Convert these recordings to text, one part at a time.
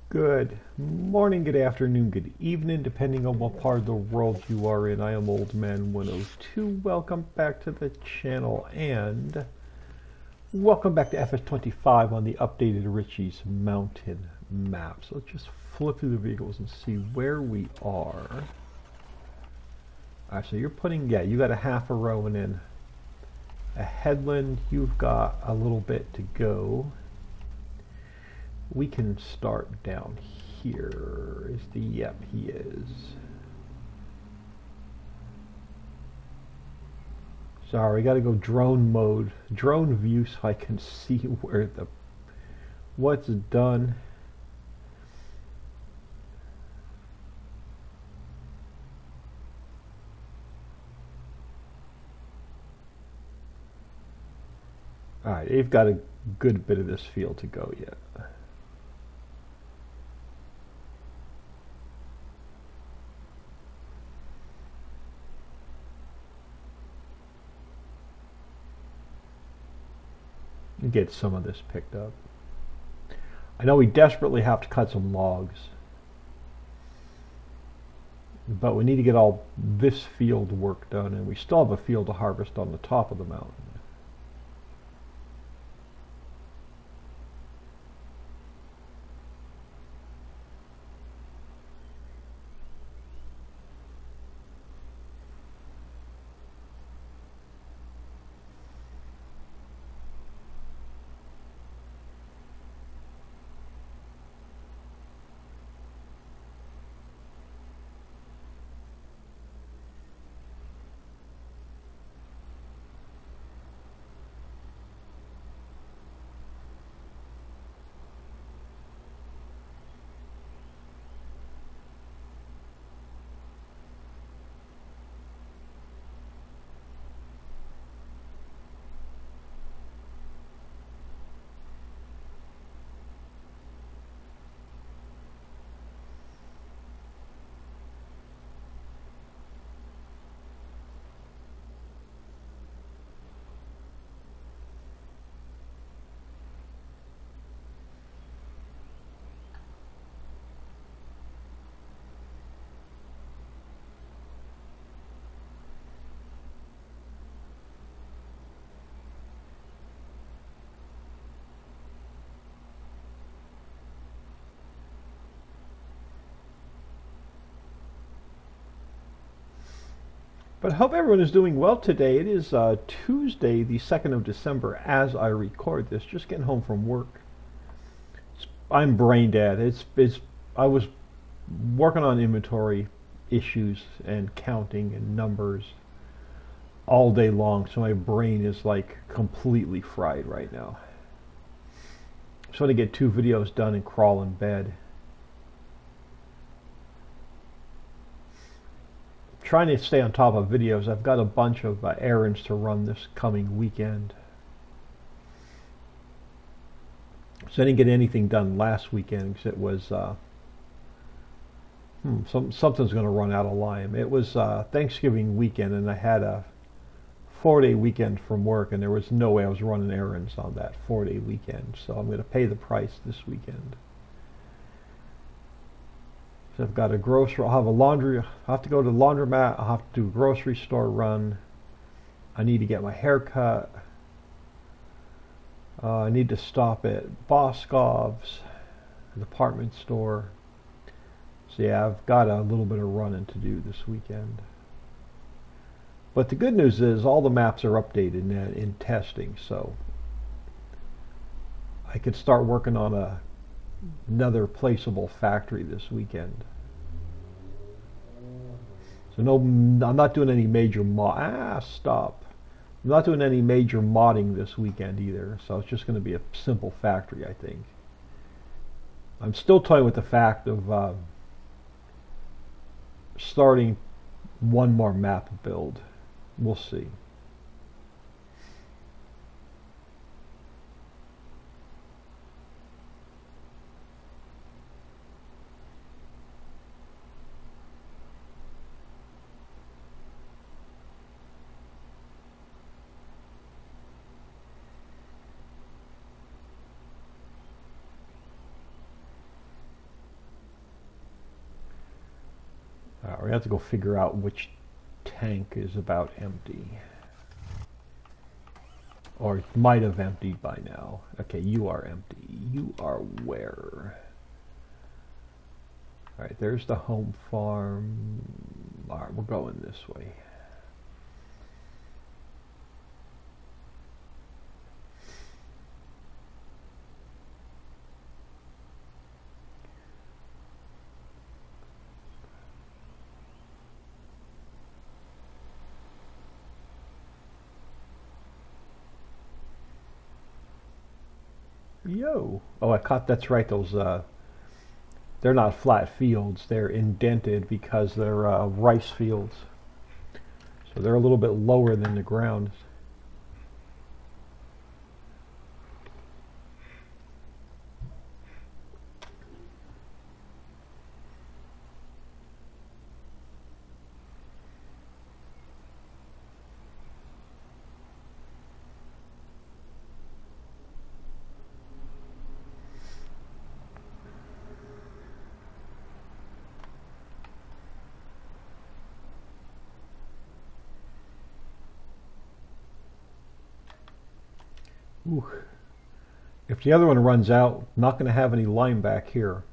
Good morning, good afternoon, good evening, depending on what part of the world you are in. I am Old Man 102. Welcome back to the channel and welcome back to FS25 on the updated Riccis mountain map. So let's just flip through the vehicles and see where we are. Alright, so you're putting, you got a half a row and then a headland. You've got a little bit to go. We can start down here. Is the, yep, he is. Sorry, got to go drone mode, drone view, so I can see where what's done. All right, they've got a good bit of this field to go yet. Get some of this picked up. I know we desperately have to cut some logs, but we need to get all this field work done, and we still have a field to harvest on the top of the mountain. But I hope everyone is doing well today. It is Tuesday, the 2nd of December, as I record this. Just getting home from work. I'm brain dead. I was working on inventory issues and counting and numbers all day long, so my brain is like completely fried right now. So to get 2 videos done and crawl in bed. Trying to stay on top of videos. I've got a bunch of errands to run this coming weekend. So I didn't get anything done last weekend because it was something's going to run out of lime. It was Thanksgiving weekend, and I had a 4-day weekend from work, and there was no way I was running errands on that 4-day weekend. So I'm going to pay the price this weekend. I've got a grocery, I'll have a laundry, I'll have to go to the laundromat, I'll have to do a grocery store run. I need to get my hair cut. I need to stop at Boscov's, the department store. So yeah, I've got a little bit of running to do this weekend. But the good news is all the maps are updated in testing, so I could start working on another placeable factory this weekend. So no, I'm not doing any major stop. I'm not doing any major modding this weekend either, so it's just going to be a simple factory, I think. I'm still toying with the fact of starting one more map build. We'll see. We have to go figure out which tank is about empty. Or might have emptied by now. Okay, you are empty. You are where? Alright, there's the home farm. Alright, we're going this way. Yo! Oh, I caught, that's right, those, they're not flat fields, they're indented because they're rice fields. So they're a little bit lower than the ground. Ooh. If the other one runs out, not going to have any line back here.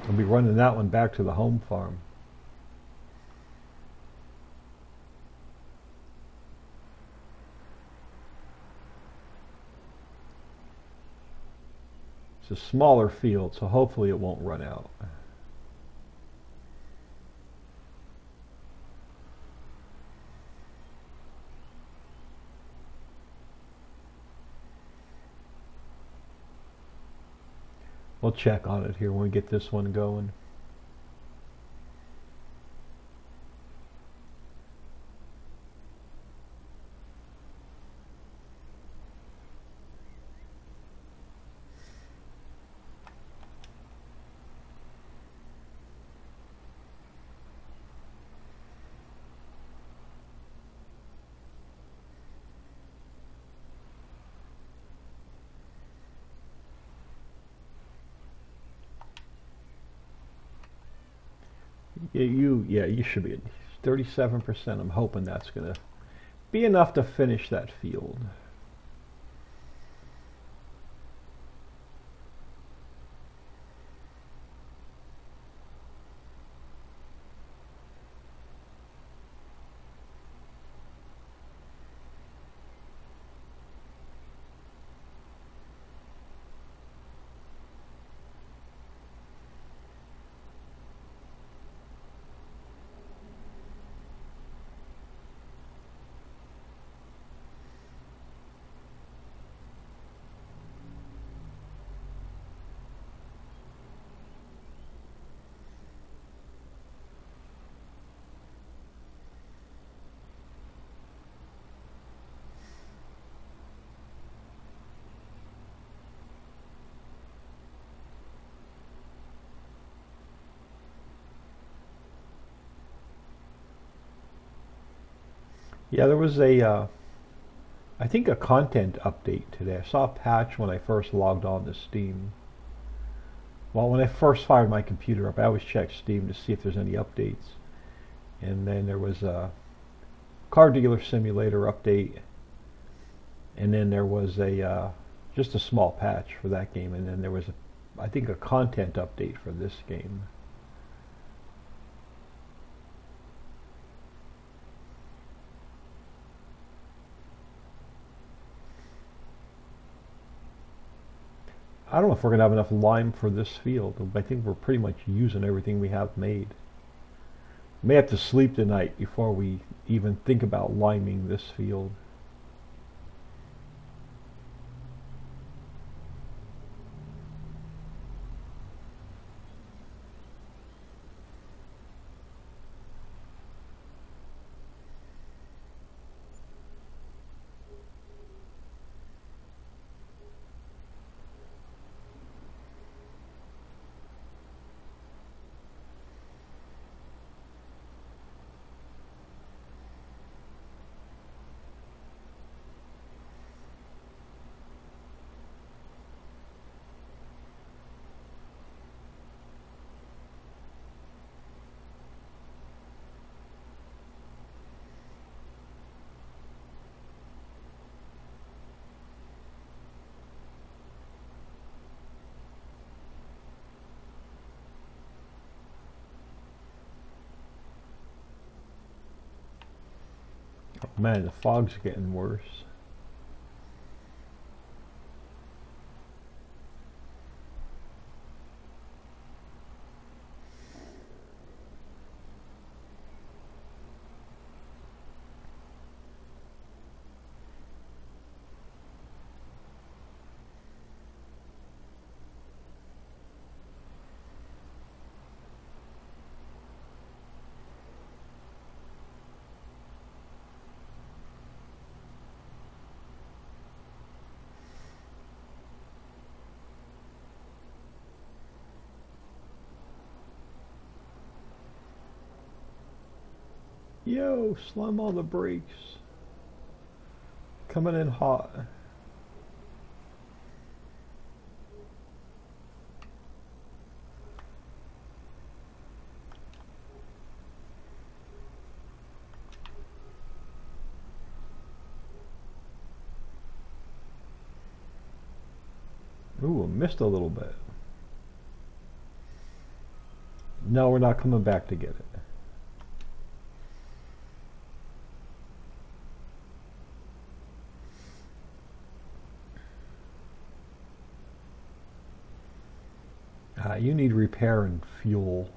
I'll be running that one back to the home farm. It's a smaller field, so hopefully it won't run out. We'll check on it here when we get this one going. Yeah, you should be at 37%. I'm hoping that's going to be enough to finish that field. Yeah, there was a, I think a content update today. I saw a patch when I first logged on to Steam. Well, when I first fired my computer up, I always check Steam to see if there's any updates. And then there was a car dealer simulator update. And then there was a, just a small patch for that game. And then there was, I think, a content update for this game. I don't know if we're going to have enough lime for this field. I think we're pretty much using everything we have made. May have to sleep tonight before we even think about liming this field. Man, the fog's getting worse. Yo, slam on the brakes. Coming in hot. Ooh, I missed a little bit. No, we're not coming back to get it. You need repair and fuel.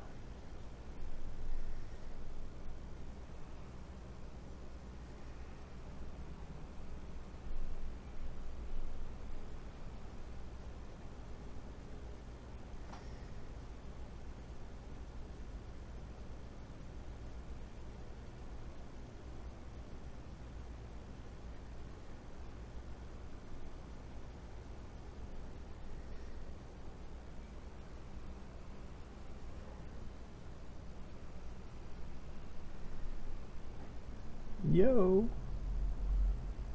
Yo,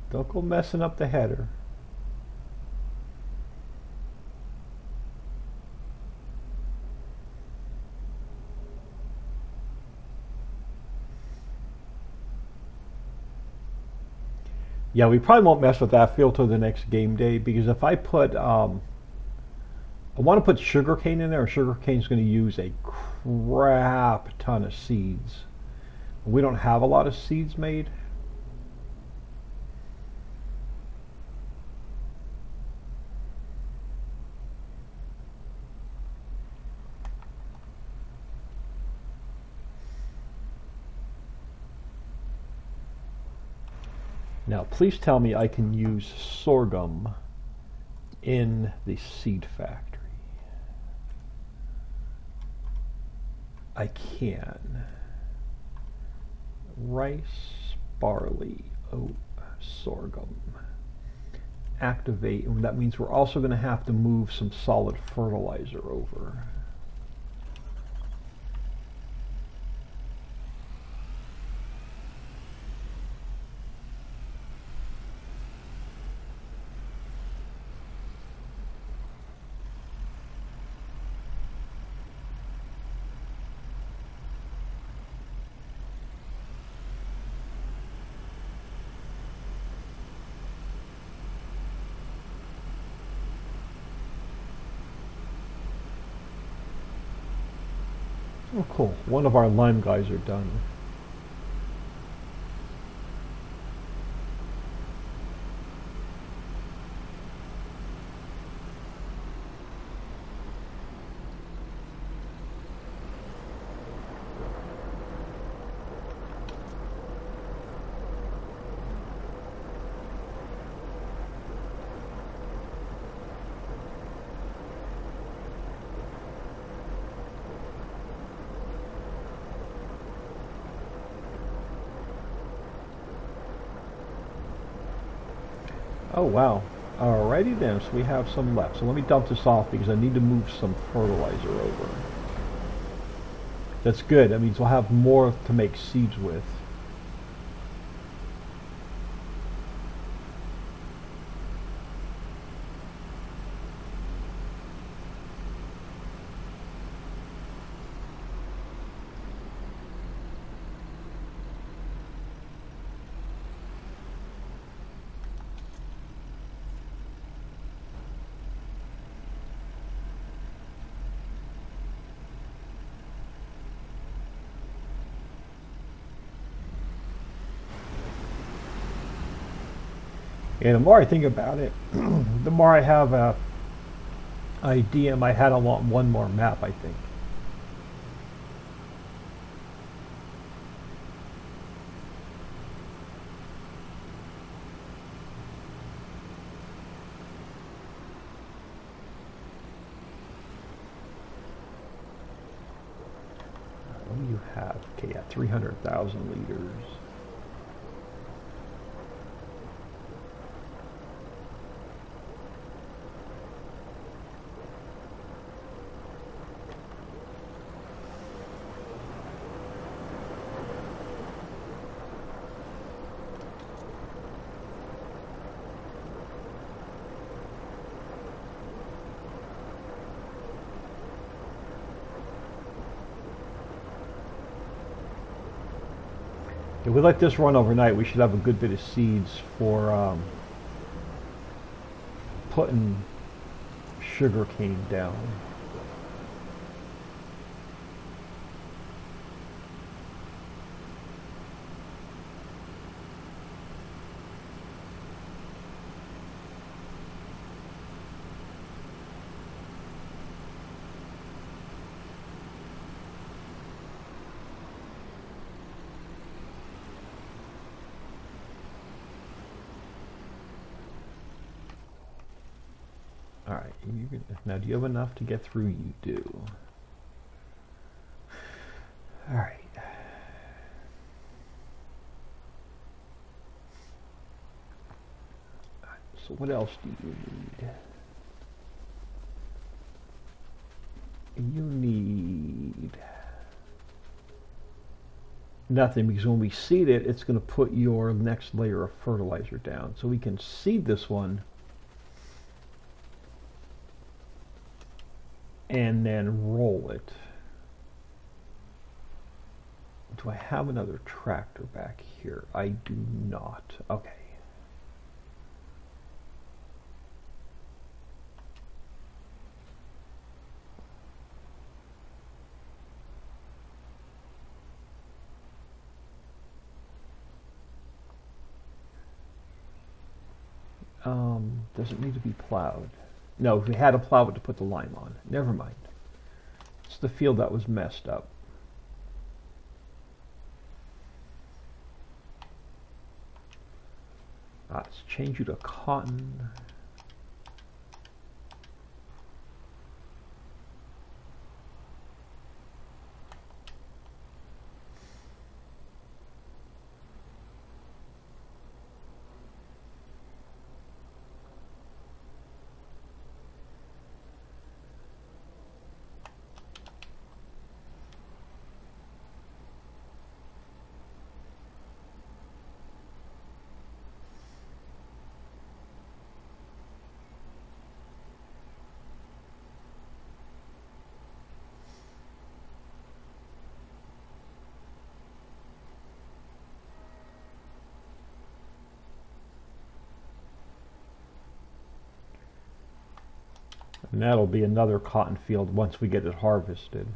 don't go messing up the header. Yeah, we probably won't mess with that field till the next game day, because if I put, I want to put sugarcane in there, and sugarcane's going to use a crap ton of seeds. We don't have a lot of seeds made. Now, please tell me I can use sorghum in the seed factory. I can. Rice, barley, oat, sorghum. Activate, and that means we're also going to have to move some solid fertilizer over. Oh, cool. One of our lime guys are done. Oh wow. Alrighty then, so we have some left. So let me dump this off because I need to move some fertilizer over. That's good. That means we'll have more to make seeds with. And the more I think about it, the more I have a idea in my head. I want one more map, I think. What do you have? Okay, yeah, 300,000 liters. If we let this run overnight, we should have a good bit of seeds for putting sugar cane down. Alright, now do you have enough to get through? You do. Alright. So what else do you need? You need nothing, because when we seed it, it's going to put your next layer of fertilizer down. So we can seed this one and then roll it. Do I have another tractor back here? I do not. Okay. Does it need to be plowed? No, we had to plow it to put the line on. Never mind. It's the field that was messed up. Let's change you to cotton. And that'll be another cotton field once we get it harvested.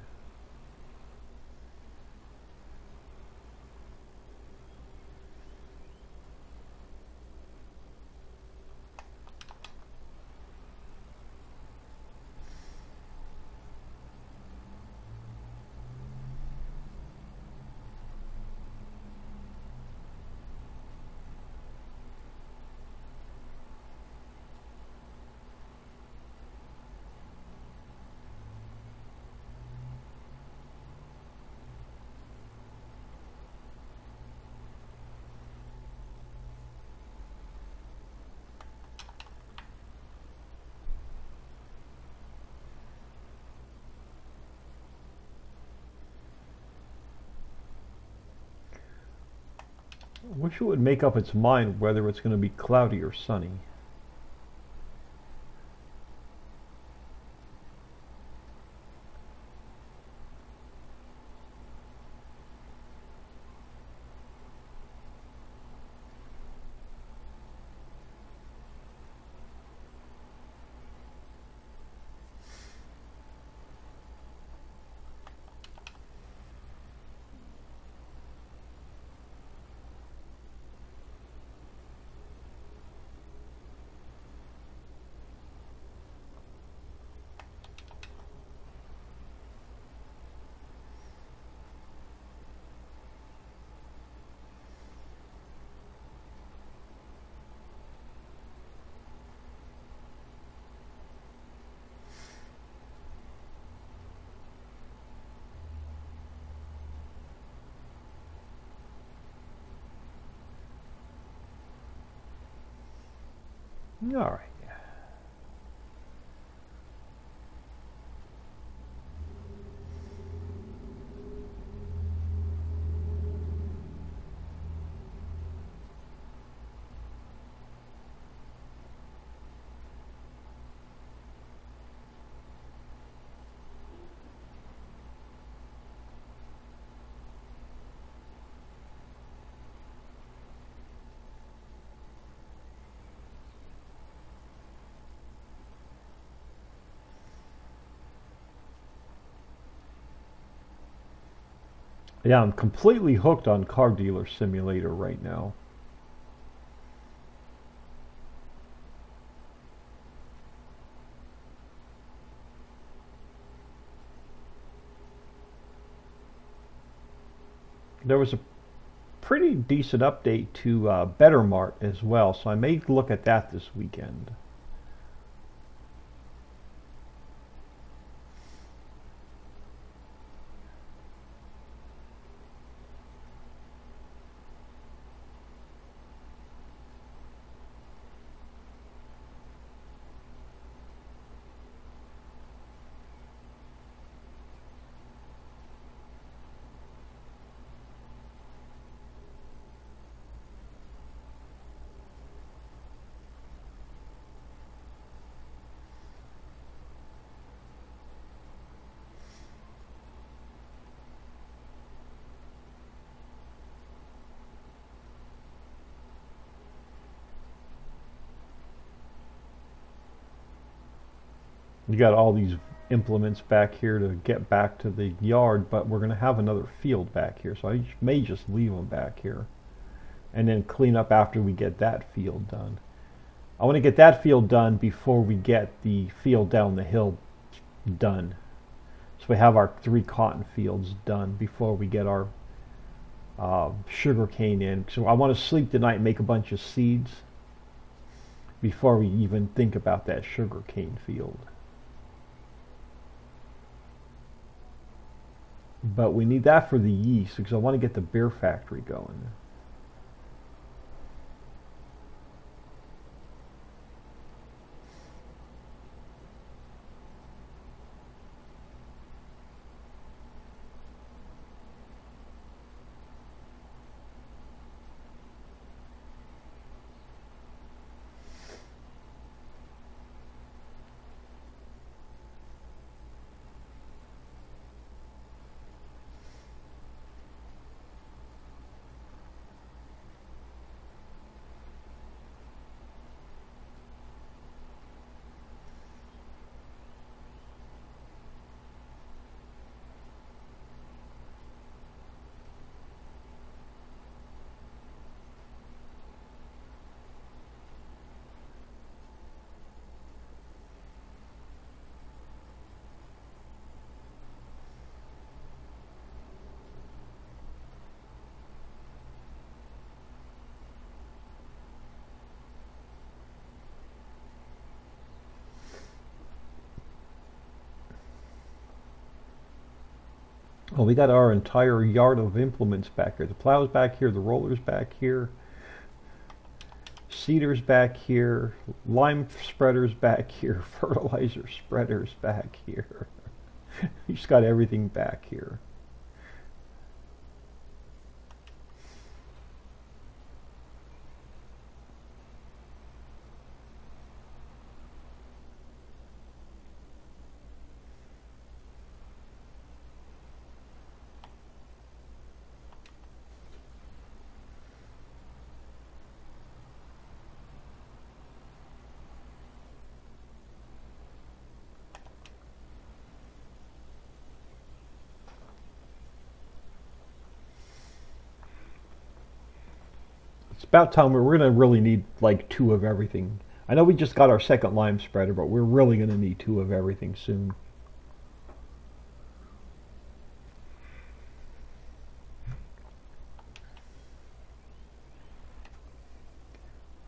I wish it would make up its mind whether it's going to be cloudy or sunny. All right. Yeah, I'm completely hooked on Car Dealer Simulator right now. There was a pretty decent update to Better Mart as well, so I may look at that this weekend. You got all these implements back here to get back to the yard, but we're going to have another field back here, so I may just leave them back here and then clean up after we get that field done. I want to get that field done before we get the field down the hill done. So we have our 3 cotton fields done before we get our sugar cane in. So I want to sleep tonight and make a bunch of seeds before we even think about that sugar cane field. But we need that for the yeast because I want to get the beer factory going. Well, we got our entire yard of implements back here. The plow's back here, the roller's back here, seeder's back here, lime spreader's back here, fertilizer spreader's back here. You just got everything back here. It's about time. We're going to really need like 2 of everything. I know we just got our second lime spreader, but we're really going to need 2 of everything soon.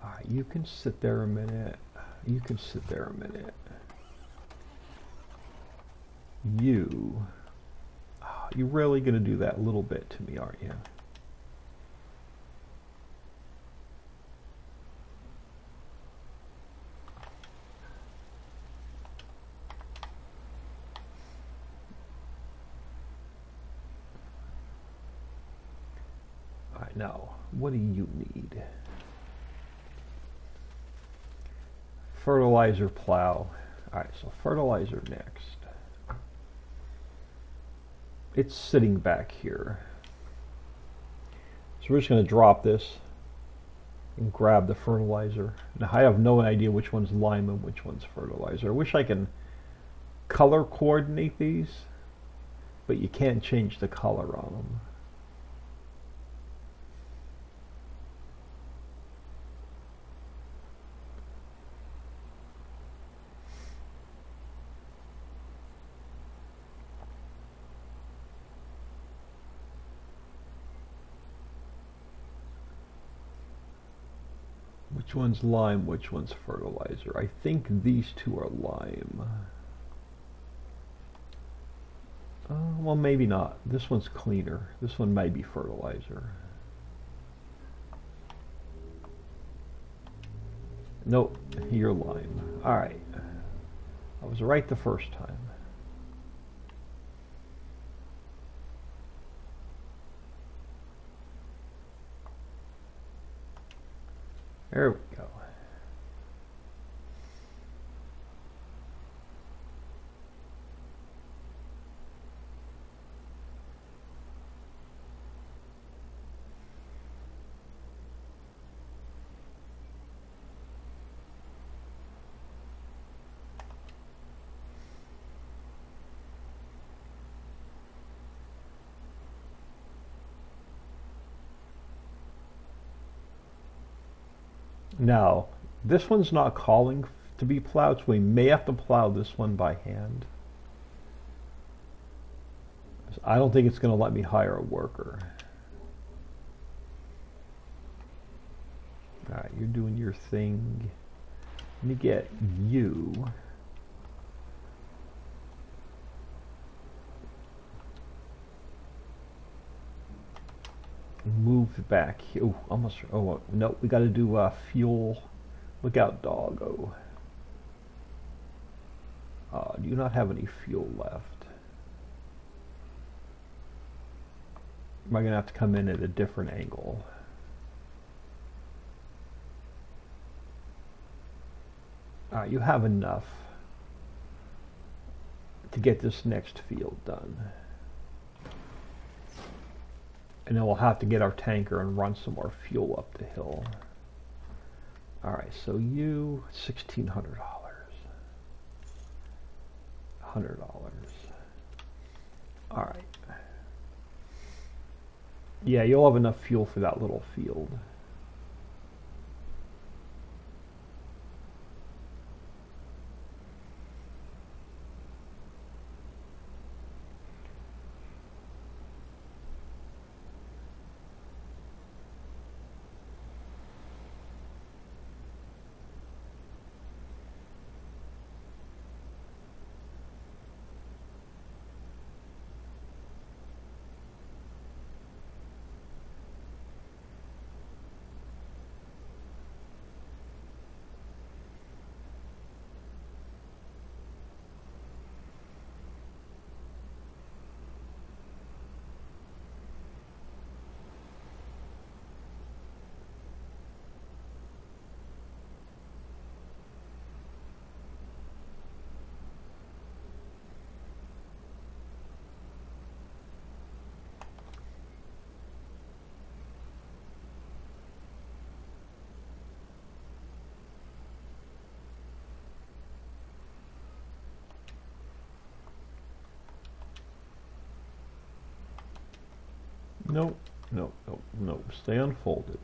Alright, you can sit there a minute. You can sit there a minute. You're really going to do that little bit to me, aren't you? now, what do you need? Fertilizer plow. Alright, so fertilizer next. It's sitting back here. So we're just going to drop this and grab the fertilizer. Now I have no idea which one's lime and which one's fertilizer. I wish I can color coordinate these, but you can't change the color on them. Which one's lime, which one's fertilizer? I think these two are lime. Well, maybe not. This one's cleaner. This one might be fertilizer. Nope, you're lime. Alright. I was right the first time. There we go. Now, this one's not calling to be plowed, so we may have to plow this one by hand. I don't think it's going to let me hire a worker. Alright, you're doing your thing. Let me get you. Moved back. Oh, almost. Oh no, we got to do fuel. Look out, doggo. Do you not have any fuel left? Am I gonna have to come in at a different angle? You have enough to get this next field done. And then we'll have to get our tanker and run some more fuel up the hill. Alright, so you, $1,600. $100. Alright. Yeah, you'll have enough fuel for that little field. Nope, nope, nope, nope. Stay unfolded.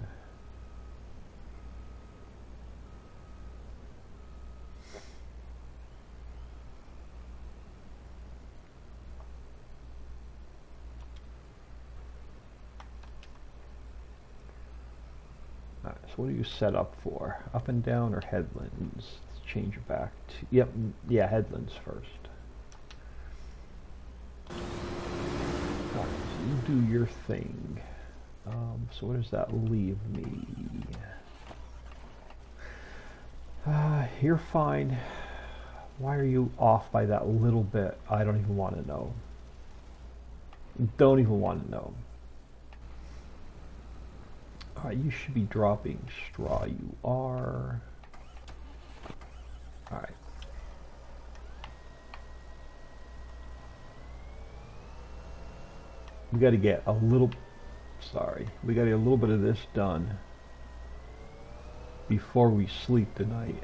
Alright, so what are you set up for? Up and down or headlands? Let's change it back to, yep, yeah, headlands first. You do your thing. So what does that leave me? You're fine. Why are you off by that little bit? I don't even want to know. Don't even want to know. You should be dropping straw. You are. Alright. We got to get a little. Sorry. We got to get a little bit of this done before we sleep tonight.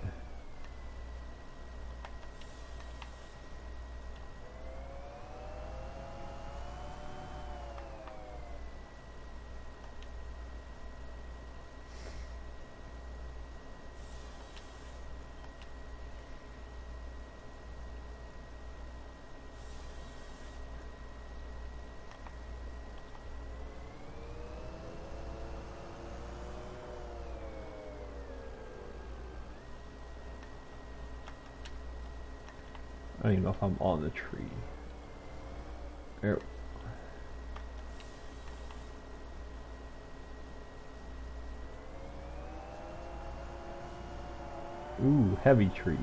I don't even know if I'm on the tree. There. Ooh, heavy tree.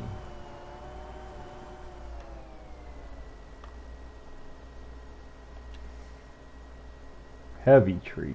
Heavy tree.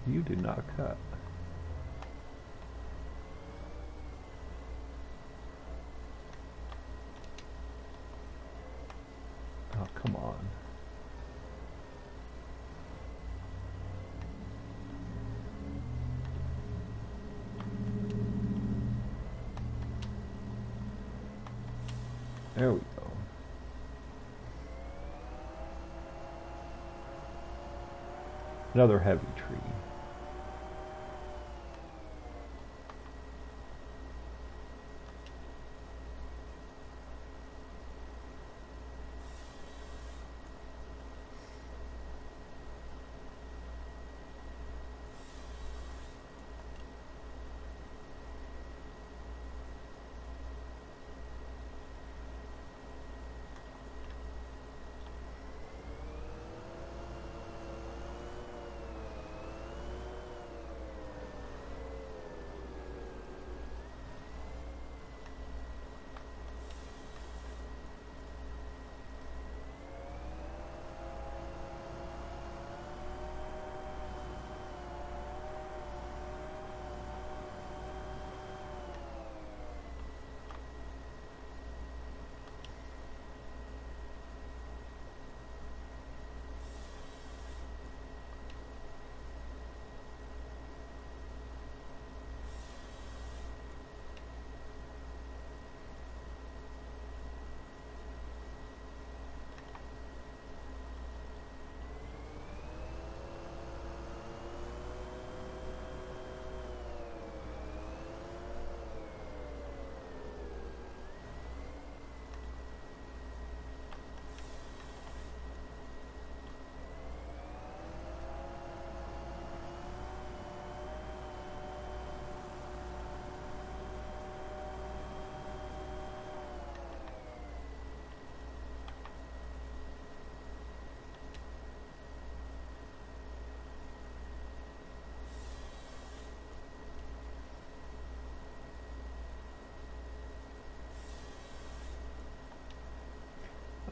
You did not cut. Oh, come on. There we go. Another heavy tree.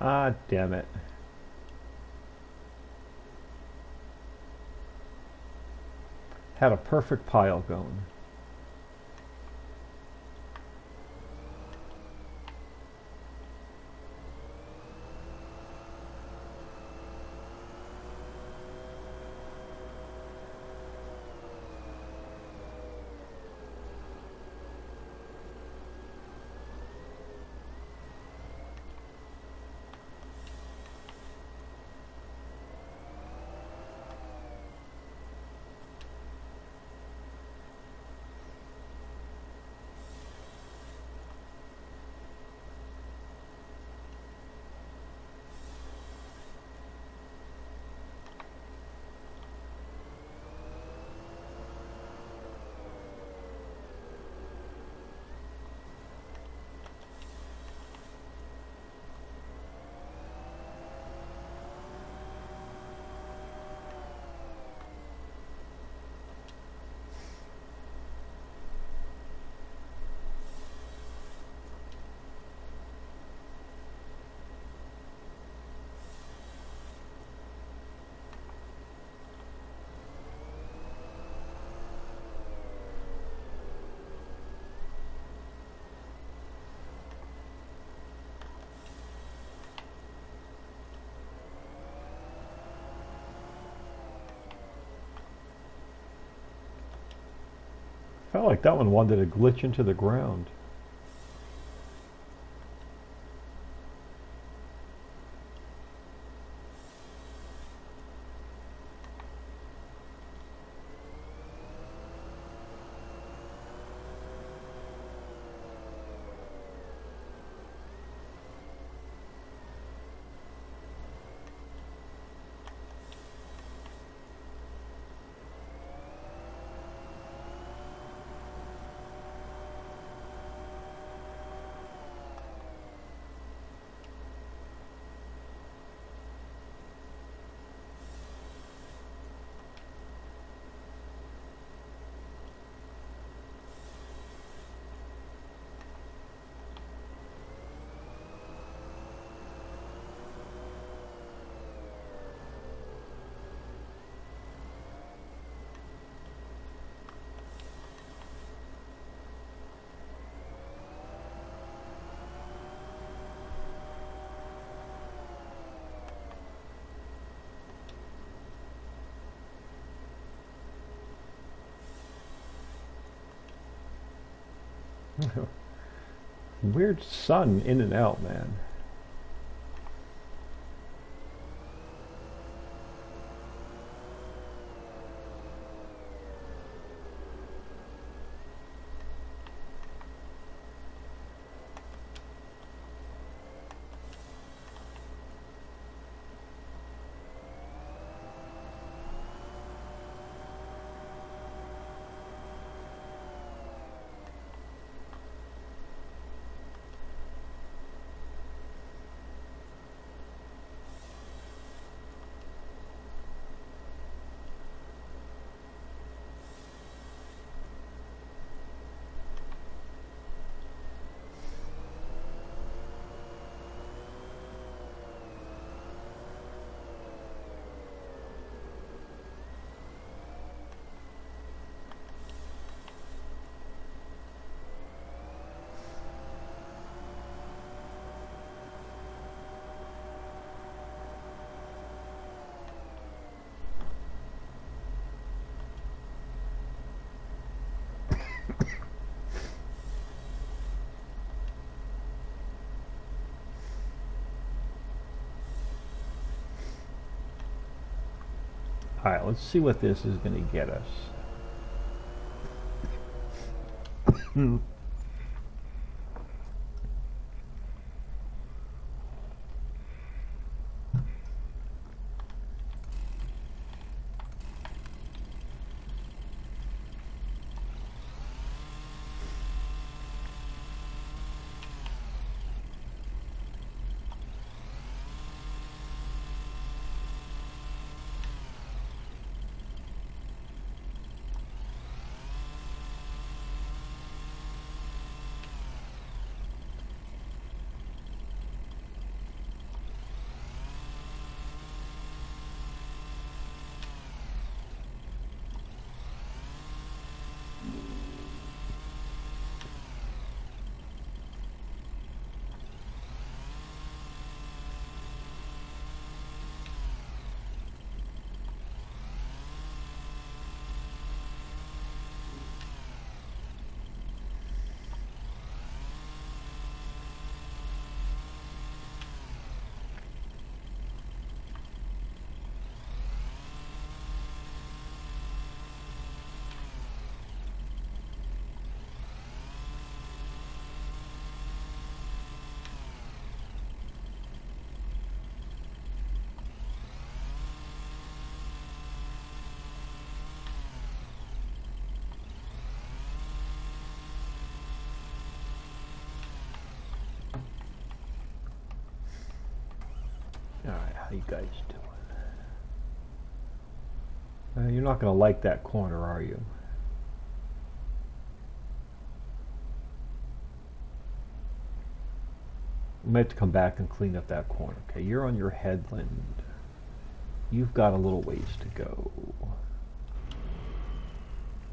Ah, damn it. Had a perfect pile going. Kind of like that one wanted to glitch into the ground. Weird sun in and out, man. Alright, let's see what this is going to get us. Alright, how you guys doing? You're not going to like that corner, are you? I'm going to have to come back and clean up that corner. Okay, you're on your headland. You've got a little ways to go.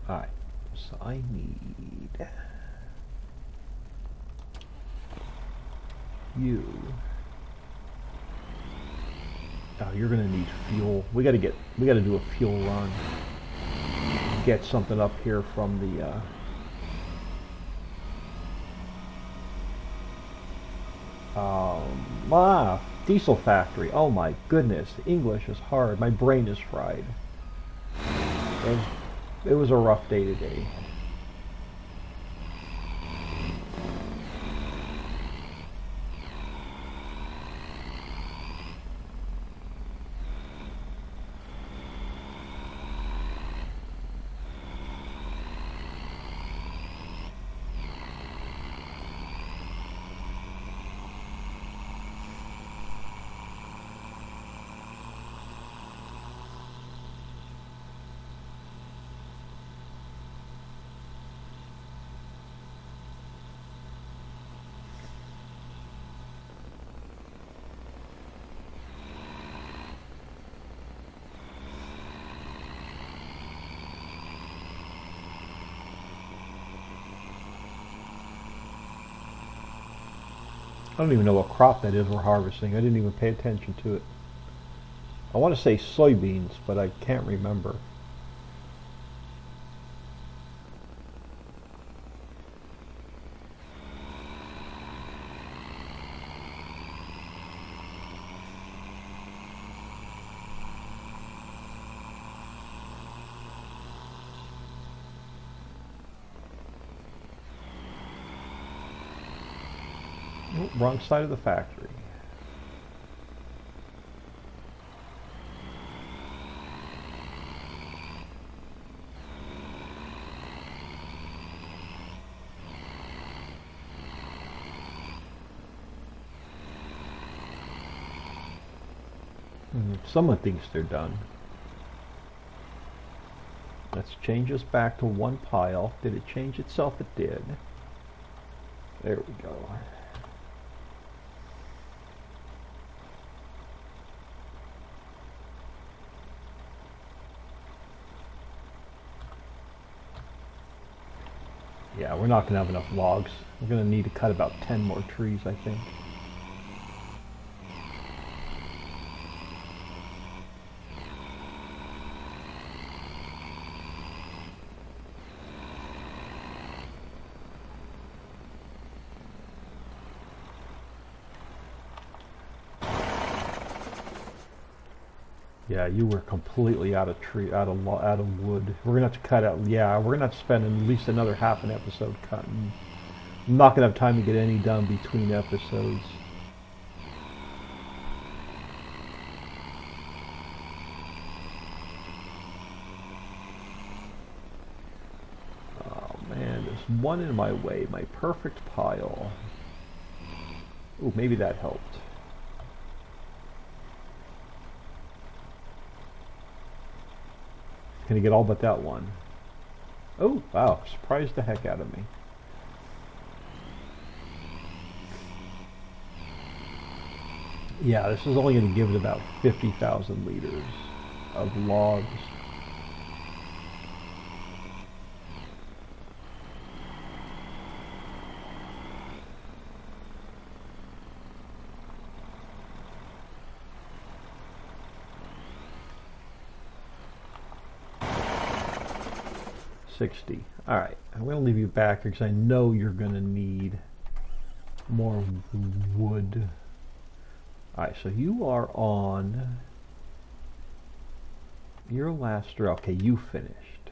Alright, so I need you. Oh, you're gonna need fuel. We gotta do a fuel run. Get something up here from the Diesel factory. Oh my goodness, English is hard. My brain is fried. It was a rough day today. I don't even know what crop that is we're harvesting. I didn't even pay attention to it. I want to say soybeans, but I can't remember. Oh, wrong side of the factory. Someone thinks they're done. Let's change this back to one pile. Did it change itself? It did. There we go. Yeah, we're not going to have enough logs. We're going to need to cut about 10 more trees, I think. Yeah, you were completely out of wood. We're gonna have to cut out. Yeah, we're gonna have to spend at least another half an episode cutting. I'm not gonna have time to get any done between episodes. Oh man, there's one in my way. My perfect pile. Ooh, maybe that helped. Can I get all but that one? Oh, wow, surprised the heck out of me. Yeah, this is only going to give it about 50,000 liters of logs. Alright, I'm going to leave you back here because I know you're going to need more wood. Alright, so you are on your last row. Okay, you finished.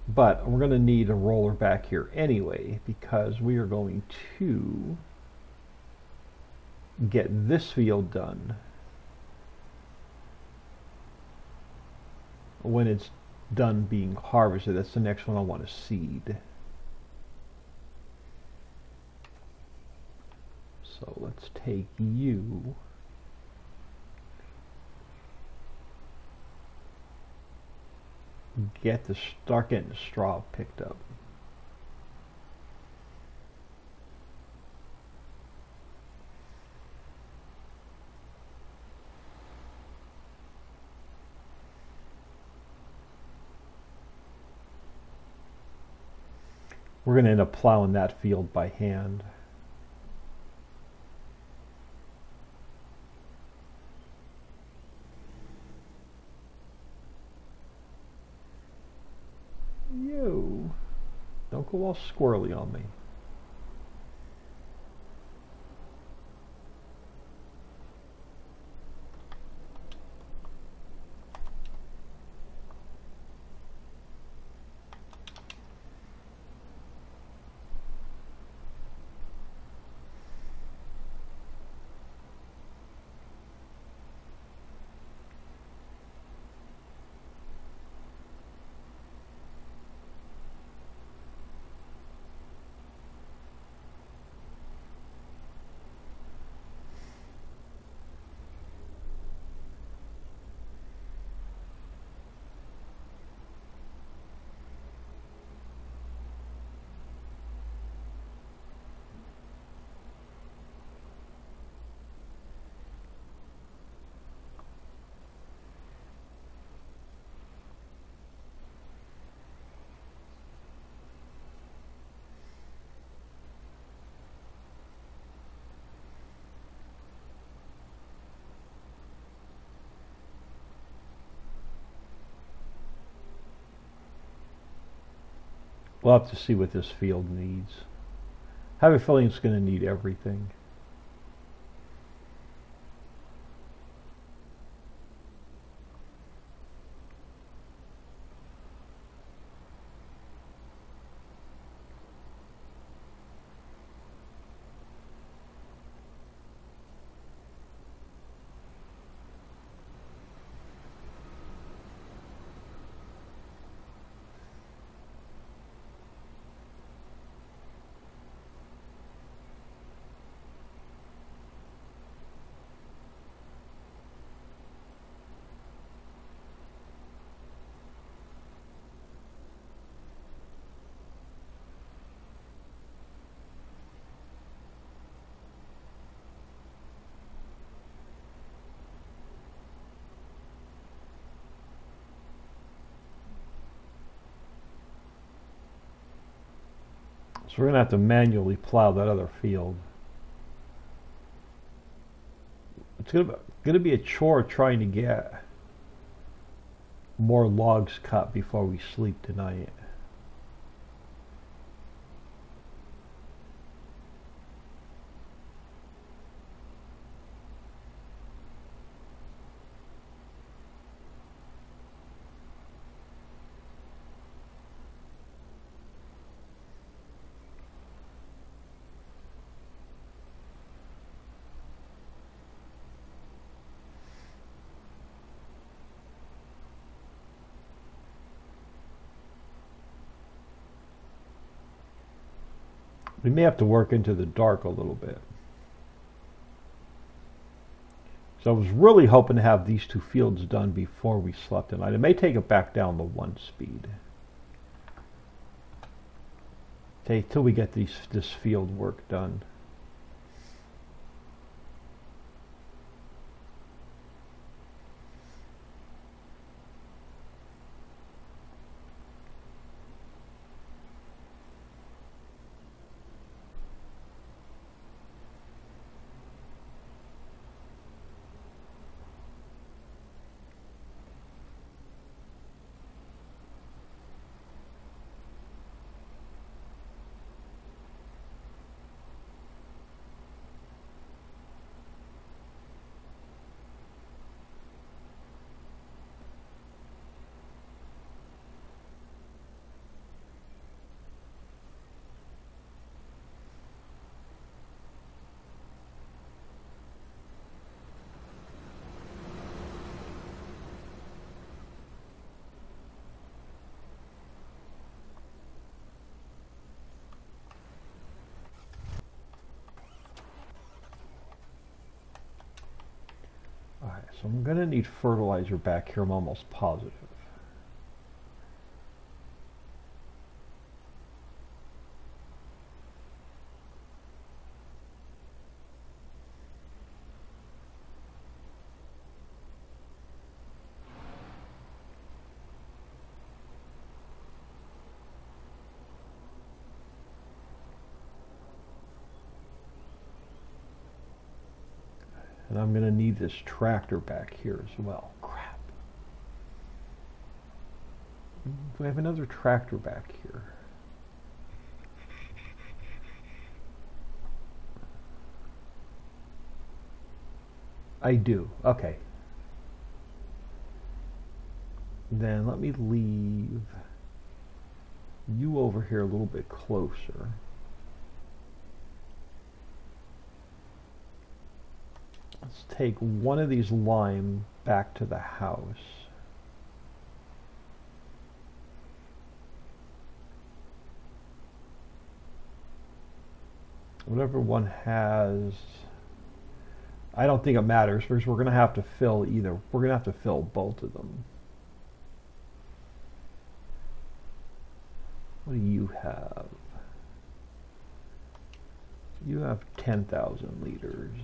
But we're going to need a roller back here anyway because we are going to get this field done when it's done being harvested. That's the next one I want to seed. So let's take you. Start getting the straw picked up. We're going to end up plowing that field by hand. Yo, don't go all squirrely on me. We'll have to see what this field needs. I have a feeling it's going to need everything. So we're going to have to manually plow that other field. It's going to be a chore trying to get more logs cut before we sleep tonight. We may have to work into the dark a little bit. So I was really hoping to have these two fields done before we slept tonight. It may take it back down to 1 speed. Okay, till we get this field work done. Alright, so I'm going to need fertilizer back here, I'm almost positive. And I'm going to need this tractor back here as well. Crap. Do I have another tractor back here? I do. Okay. Then let me leave you over here a little bit closer. Let's take one of these lime back to the house. Whatever one has, I don't think it matters because we're going to have to fill either. We're going to have to fill both of them. What do you have? You have 10,000 liters.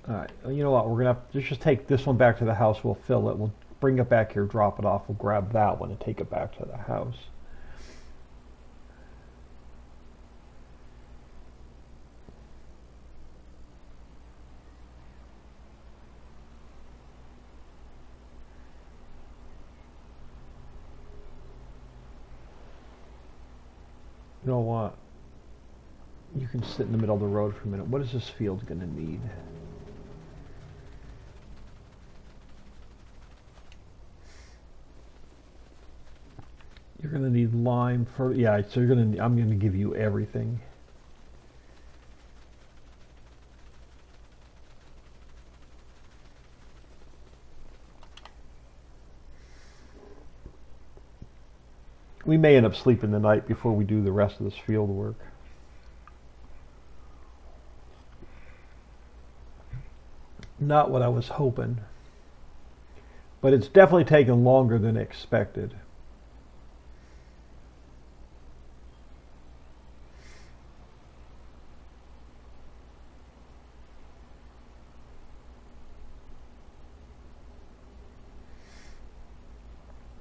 Alright, you know what, we're going to have to just take this one back to the house, we'll fill it, we'll bring it back here, drop it off, we'll grab that one and take it back to the house. You know what? You can sit in the middle of the road for a minute. What is this field going to need? You're going to need lime for, yeah, so you're going to, I'm going to give you everything. We may end up sleeping the night before we do the rest of this field work. Not what I was hoping, but it's definitely taken longer than expected.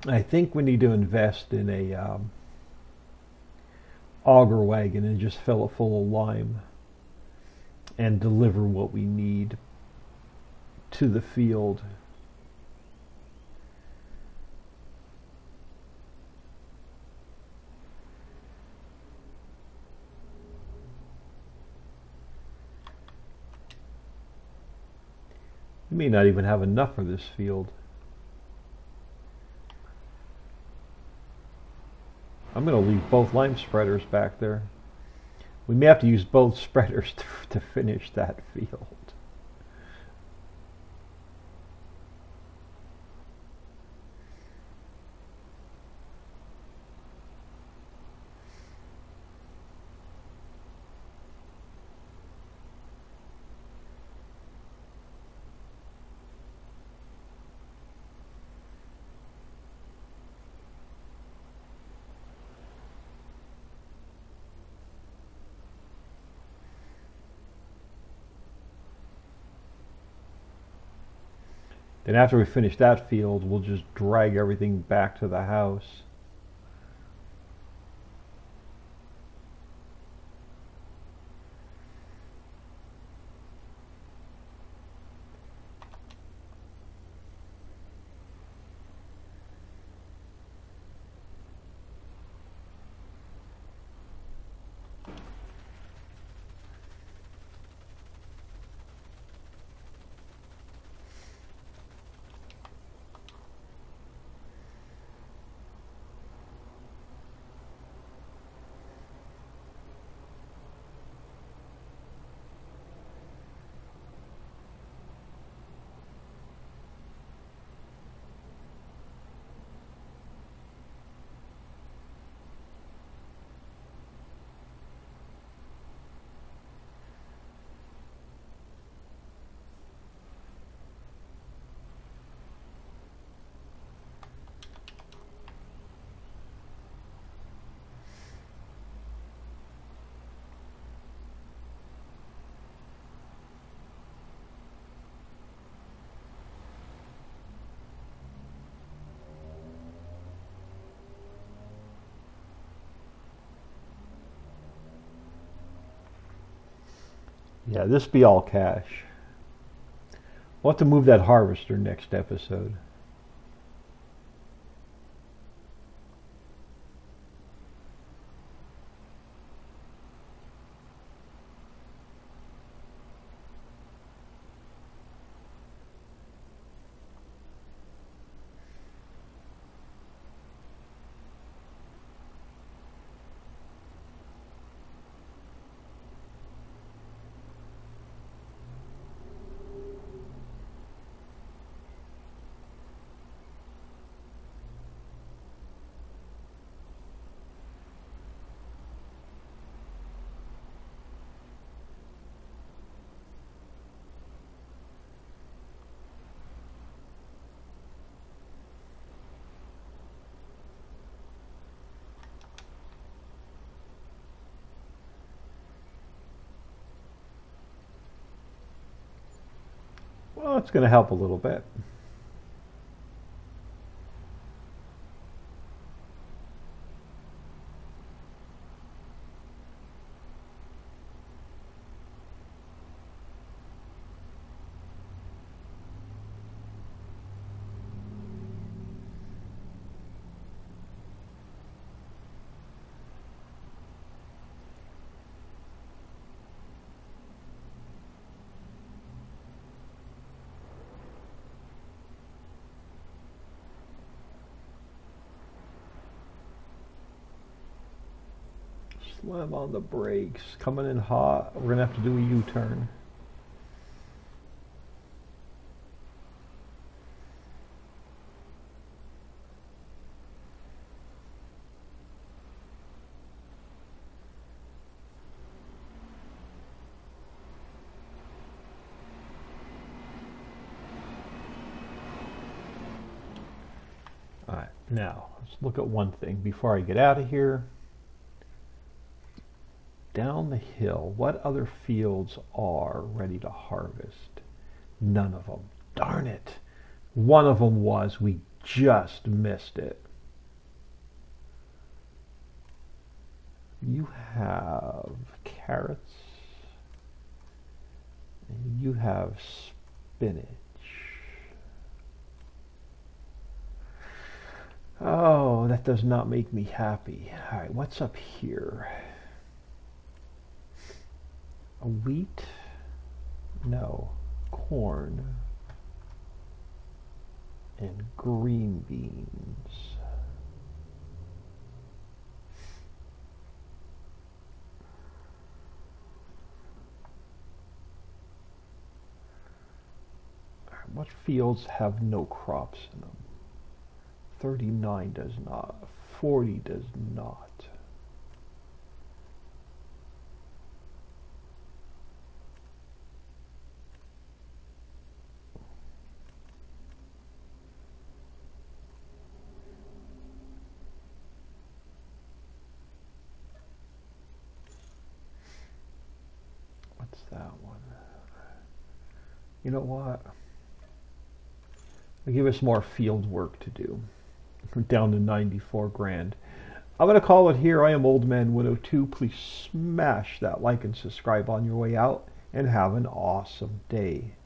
I think we need to invest in a auger wagon and just fill it full of lime and deliver what we need to the field. We may not even have enough for this field. I'm going to leave both lime spreaders back there. We may have to use both spreaders to finish that field. Then after we finish that field, we'll just drag everything back to the house. Yeah, this be all cash. We'll have to move that harvester next episode. Well, it's going to help a little bit. Slam on the brakes. Coming in hot. We're going to have to do a U-turn. Alright, now let's look at one thing before I get out of here. Down the hill, what other fields are ready to harvest? None of them. Darn it. One of them was. We just missed it. You have carrots. And you have spinach. Oh, that does not make me happy. All right, what's up here? A wheat? No. Corn. And green beans. All right, what fields have no crops in them? 39 does not. 40 does not. What's that one? You know what? I'll give us more field work to do. We're down to 94 grand. I'm going to call it here. I am Old Man 102. Please smash that like and subscribe on your way out and have an awesome day.